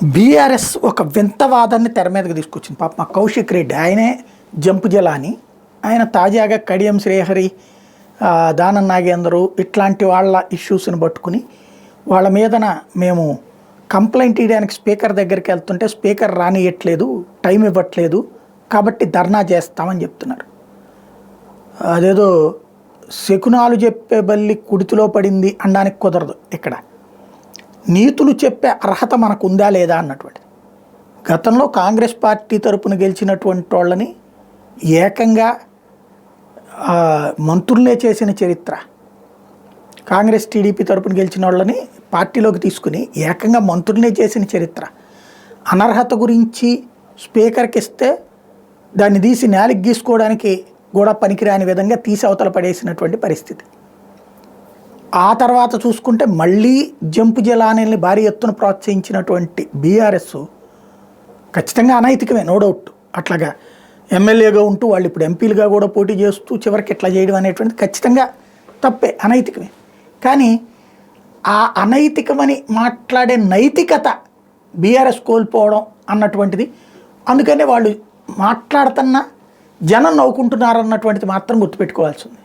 BRS ఒక వింత వాదాన్ని తెర మీదకి తీసుకొచ్చింది. పాప మా కౌశిక్ రెడ్డి ఆయనే జంపు జలాని, ఆయన తాజాగా కడియం శ్రీహరి, దానం నాగేందరు ఇట్లాంటి వాళ్ళ ఇష్యూస్ని పట్టుకుని వాళ్ళ మీదన మేము కంప్లైంట్ ఇవ్వడానికి స్పీకర్ దగ్గరికి వెళ్తుంటే స్పీకర్ రానియట్లేదు, టైం ఇవ్వట్లేదు, కాబట్టి ధర్నా చేస్తామని చెప్తున్నారు. అదేదో శకునాలు చెప్పే బల్లి కుడితిలో పడింది అనడానికి కుదరదు. ఇక్కడ నీతులు చెప్పే అర్హత మనకు ఉందా లేదా అన్నటువంటిది. గతంలో కాంగ్రెస్ పార్టీ తరపున గెలిచినటువంటి వాళ్ళని ఏకంగా మంత్రులే చేసిన చరిత్ర, కాంగ్రెస్ టీడీపీ తరపున గెలిచిన వాళ్ళని పార్టీలోకి తీసుకుని ఏకంగా మంత్రులనే చేసిన చరిత్ర. అనర్హత గురించి స్పీకర్కి ఇస్తే దాన్ని తీసి నేలకి గీసుకోవడానికి కూడా పనికిరాని విధంగా తీసి అవతల పడేసినటువంటి పరిస్థితి. ఆ తర్వాత చూసుకుంటే మళ్ళీ జంపు జలానీల్ని భారీ ఎత్తున ప్రోత్సహించినటువంటి బీఆర్ఎస్ ఖచ్చితంగా అనైతికమే, నో డౌట్. అట్లాగా ఎమ్మెల్యేగా ఉంటూ వాళ్ళు ఇప్పుడు ఎంపీలుగా కూడా పోటీ చేస్తూ చివరికి ఇట్లా చేయడం అనేటువంటిది ఖచ్చితంగా తప్పే, అనైతికమే. కానీ ఆ అనైతికమని మాట్లాడే నైతికత బీఆర్ఎస్ కోల్పోవడం అన్నటువంటిది, అందుకనే వాళ్ళు మాట్లాడుతున్న జనం నవ్వుకుంటున్నారన్నటువంటిది మాత్రం గుర్తుపెట్టుకోవాల్సింది.